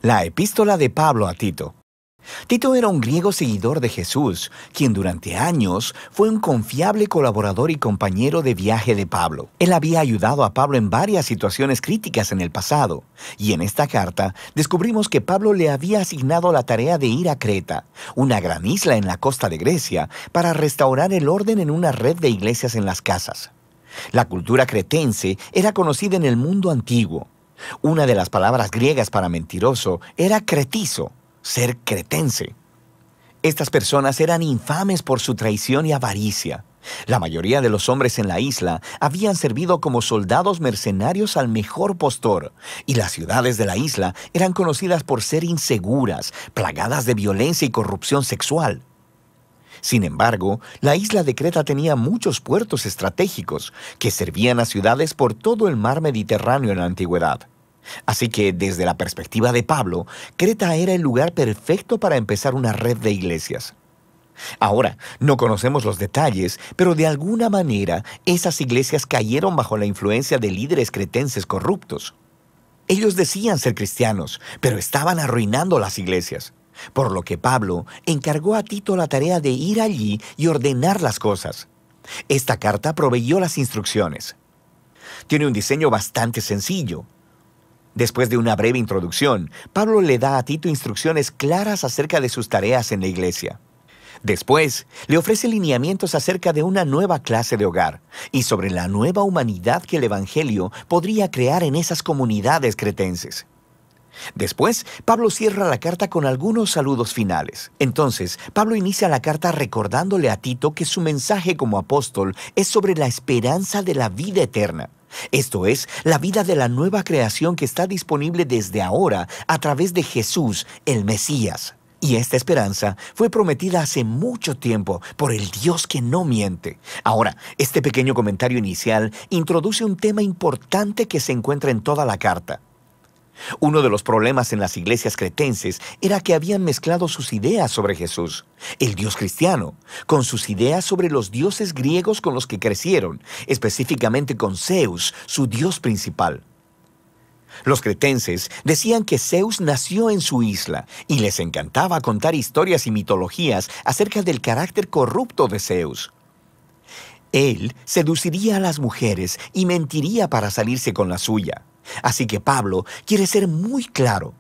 La epístola de Pablo a Tito. Tito era un griego seguidor de Jesús, quien durante años fue un confiable colaborador y compañero de viaje de Pablo. Él había ayudado a Pablo en varias situaciones críticas en el pasado, y en esta carta descubrimos que Pablo le había asignado la tarea de ir a Creta, una gran isla en la costa de Grecia, para restaurar el orden en una red de iglesias en las casas. La cultura cretense era conocida en el mundo antiguo. Una de las palabras griegas para mentiroso era cretizo, ser cretense. Estas personas eran infames por su traición y avaricia. La mayoría de los hombres en la isla habían servido como soldados mercenarios al mejor postor, y las ciudades de la isla eran conocidas por ser inseguras, plagadas de violencia y corrupción sexual. Sin embargo, la isla de Creta tenía muchos puertos estratégicos que servían a ciudades por todo el mar Mediterráneo en la antigüedad. Así que, desde la perspectiva de Pablo, Creta era el lugar perfecto para empezar una red de iglesias. Ahora, no conocemos los detalles, pero de alguna manera esas iglesias cayeron bajo la influencia de líderes cretenses corruptos. Ellos decían ser cristianos, pero estaban arruinando las iglesias. Por lo que Pablo encargó a Tito la tarea de ir allí y ordenar las cosas. Esta carta proveyó las instrucciones. Tiene un diseño bastante sencillo. Después de una breve introducción, Pablo le da a Tito instrucciones claras acerca de sus tareas en la iglesia. Después, le ofrece lineamientos acerca de una nueva clase de hogar y sobre la nueva humanidad que el Evangelio podría crear en esas comunidades cretenses. Después, Pablo cierra la carta con algunos saludos finales. Entonces, Pablo inicia la carta recordándole a Tito que su mensaje como apóstol es sobre la esperanza de la vida eterna. Esto es, la vida de la nueva creación que está disponible desde ahora a través de Jesús, el Mesías. Y esta esperanza fue prometida hace mucho tiempo por el Dios que no miente. Ahora, este pequeño comentario inicial introduce un tema importante que se encuentra en toda la carta. Uno de los problemas en las iglesias cretenses era que habían mezclado sus ideas sobre Jesús, el Dios cristiano, con sus ideas sobre los dioses griegos con los que crecieron, específicamente con Zeus, su dios principal. Los cretenses decían que Zeus nació en su isla y les encantaba contar historias y mitologías acerca del carácter corrupto de Zeus. Él seduciría a las mujeres y mentiría para salirse con la suya. Así que Pablo quiere ser muy claro.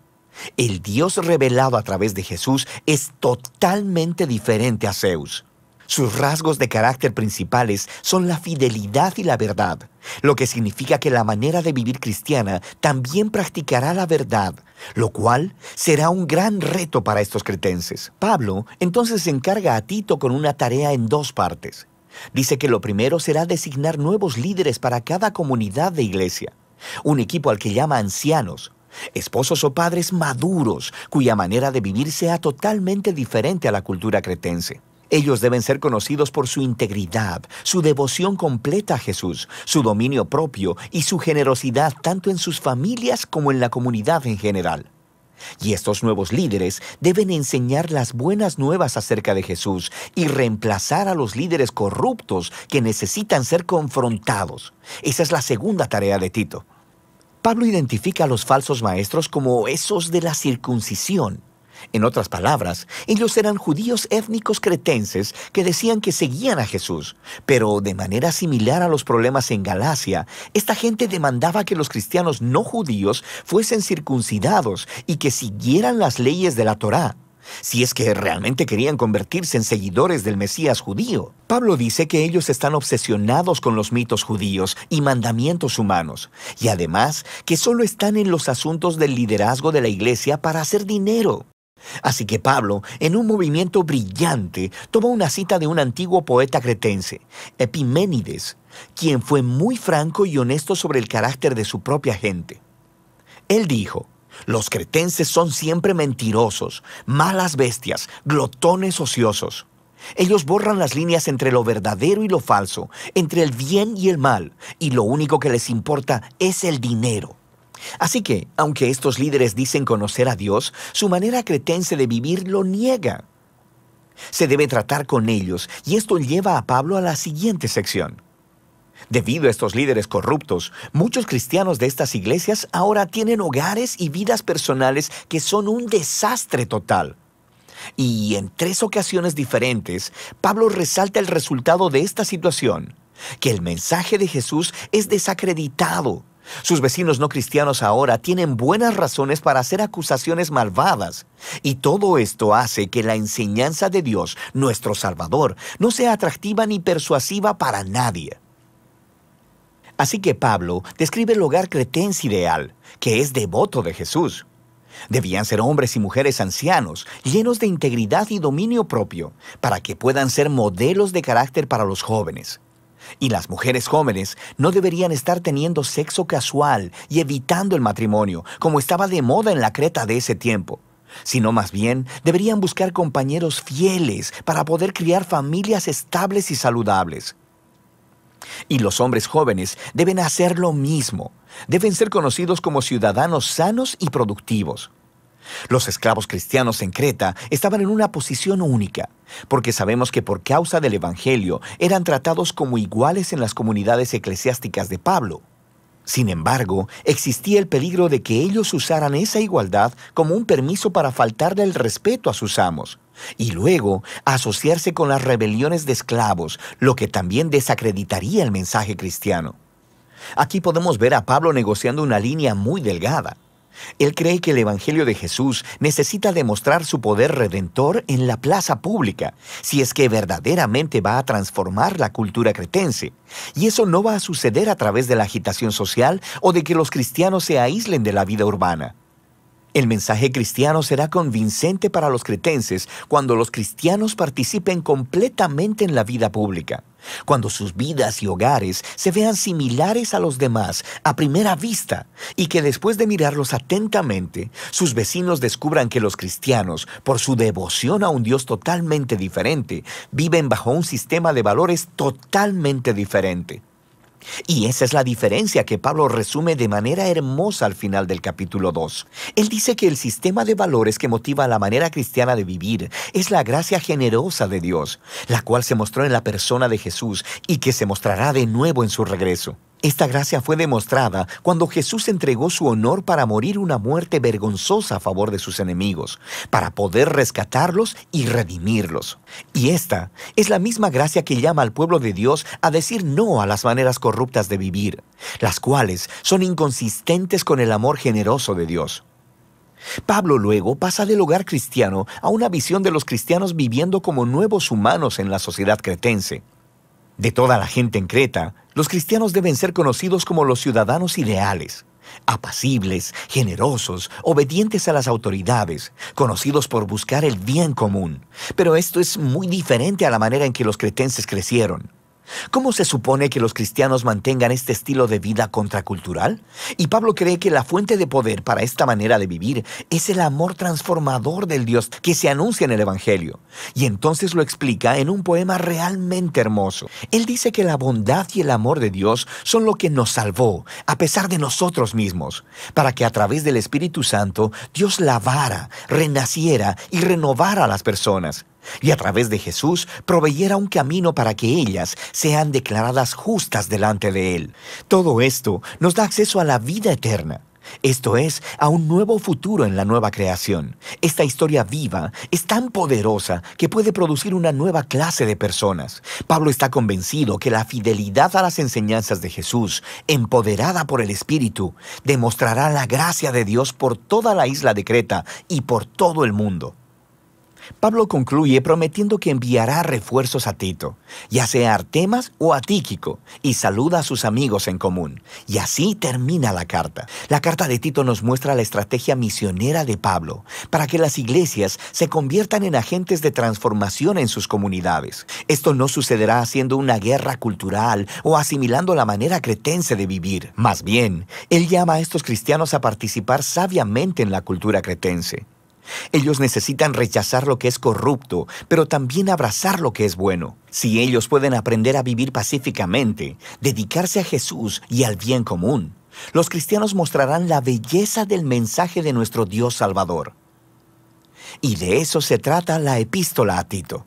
El Dios revelado a través de Jesús es totalmente diferente a Zeus. Sus rasgos de carácter principales son la fidelidad y la verdad, lo que significa que la manera de vivir cristiana también practicará la verdad, lo cual será un gran reto para estos cretenses. Pablo entonces encarga a Tito con una tarea en dos partes. Dice que lo primero será designar nuevos líderes para cada comunidad de iglesia. Un equipo al que llama ancianos, esposos o padres maduros, cuya manera de vivir sea totalmente diferente a la cultura cretense. Ellos deben ser conocidos por su integridad, su devoción completa a Jesús, su dominio propio y su generosidad tanto en sus familias como en la comunidad en general. Y estos nuevos líderes deben enseñar las buenas nuevas acerca de Jesús y reemplazar a los líderes corruptos que necesitan ser confrontados. Esa es la segunda tarea de Tito. Pablo identifica a los falsos maestros como esos de la circuncisión. En otras palabras, ellos eran judíos étnicos cretenses que decían que seguían a Jesús, pero de manera similar a los problemas en Galacia, esta gente demandaba que los cristianos no judíos fuesen circuncidados y que siguieran las leyes de la Torá, si es que realmente querían convertirse en seguidores del Mesías judío. Pablo dice que ellos están obsesionados con los mitos judíos y mandamientos humanos, y además que solo están en los asuntos del liderazgo de la iglesia para hacer dinero. Así que Pablo, en un movimiento brillante, tomó una cita de un antiguo poeta cretense, Epiménides, quien fue muy franco y honesto sobre el carácter de su propia gente. Él dijo: «Los cretenses son siempre mentirosos, malas bestias, glotones ociosos. Ellos borran las líneas entre lo verdadero y lo falso, entre el bien y el mal, y lo único que les importa es el dinero». Así que, aunque estos líderes dicen conocer a Dios, su manera cretense de vivir lo niega. Se debe tratar con ellos, y esto lleva a Pablo a la siguiente sección. Debido a estos líderes corruptos, muchos cristianos de estas iglesias ahora tienen hogares y vidas personales que son un desastre total. Y en 3 ocasiones diferentes, Pablo resalta el resultado de esta situación, que el mensaje de Jesús es desacreditado. Sus vecinos no cristianos ahora tienen buenas razones para hacer acusaciones malvadas. Y todo esto hace que la enseñanza de Dios, nuestro Salvador, no sea atractiva ni persuasiva para nadie. Así que Pablo describe el hogar cretense ideal, que es devoto de Jesús. Debían ser hombres y mujeres ancianos, llenos de integridad y dominio propio, para que puedan ser modelos de carácter para los jóvenes. Y las mujeres jóvenes no deberían estar teniendo sexo casual y evitando el matrimonio, como estaba de moda en la Creta de ese tiempo, sino más bien deberían buscar compañeros fieles para poder criar familias estables y saludables. Y los hombres jóvenes deben hacer lo mismo. Deben ser conocidos como ciudadanos sanos y productivos. Los esclavos cristianos en Creta estaban en una posición única, porque sabemos que por causa del Evangelio eran tratados como iguales en las comunidades eclesiásticas de Pablo. Sin embargo, existía el peligro de que ellos usaran esa igualdad como un permiso para faltarle el respeto a sus amos, y luego asociarse con las rebeliones de esclavos, lo que también desacreditaría el mensaje cristiano. Aquí podemos ver a Pablo negociando una línea muy delgada. Él cree que el Evangelio de Jesús necesita demostrar su poder redentor en la plaza pública, si es que verdaderamente va a transformar la cultura cretense. Y eso no va a suceder a través de la agitación social o de que los cristianos se aíslen de la vida urbana. El mensaje cristiano será convincente para los cretenses cuando los cristianos participen completamente en la vida pública, cuando sus vidas y hogares se vean similares a los demás a primera vista y que después de mirarlos atentamente, sus vecinos descubran que los cristianos, por su devoción a un Dios totalmente diferente, viven bajo un sistema de valores totalmente diferente. Y esa es la diferencia que Pablo resume de manera hermosa al final del capítulo 2. Él dice que el sistema de valores que motiva la manera cristiana de vivir es la gracia generosa de Dios, la cual se mostró en la persona de Jesús y que se mostrará de nuevo en su regreso. Esta gracia fue demostrada cuando Jesús entregó su honor para morir una muerte vergonzosa a favor de sus enemigos, para poder rescatarlos y redimirlos. Y esta es la misma gracia que llama al pueblo de Dios a decir no a las maneras corruptas de vivir, las cuales son inconsistentes con el amor generoso de Dios. Pablo luego pasa del hogar cristiano a una visión de los cristianos viviendo como nuevos humanos en la sociedad cretense. De toda la gente en Creta, los cristianos deben ser conocidos como los ciudadanos ideales, apacibles, generosos, obedientes a las autoridades, conocidos por buscar el bien común. Pero esto es muy diferente a la manera en que los cretenses crecieron. ¿Cómo se supone que los cristianos mantengan este estilo de vida contracultural? Y Pablo cree que la fuente de poder para esta manera de vivir es el amor transformador del Dios que se anuncia en el Evangelio. Y entonces lo explica en un poema realmente hermoso. Él dice que la bondad y el amor de Dios son lo que nos salvó, a pesar de nosotros mismos, para que a través del Espíritu Santo Dios lavara, renaciera y renovara a las personas. Y a través de Jesús proveyera un camino para que ellas sean declaradas justas delante de Él. Todo esto nos da acceso a la vida eterna. Esto es, a un nuevo futuro en la nueva creación. Esta historia viva es tan poderosa que puede producir una nueva clase de personas. Pablo está convencido que la fidelidad a las enseñanzas de Jesús, empoderada por el Espíritu, demostrará la gracia de Dios por toda la isla de Creta y por todo el mundo. Pablo concluye prometiendo que enviará refuerzos a Tito, ya sea a Artemas o a Tíquico, y saluda a sus amigos en común. Y así termina la carta. La carta de Tito nos muestra la estrategia misionera de Pablo para que las iglesias se conviertan en agentes de transformación en sus comunidades. Esto no sucederá haciendo una guerra cultural o asimilando la manera cretense de vivir. Más bien, él llama a estos cristianos a participar sabiamente en la cultura cretense. Ellos necesitan rechazar lo que es corrupto, pero también abrazar lo que es bueno. Si ellos pueden aprender a vivir pacíficamente, dedicarse a Jesús y al bien común, los cristianos mostrarán la belleza del mensaje de nuestro Dios Salvador. Y de eso se trata la epístola a Tito.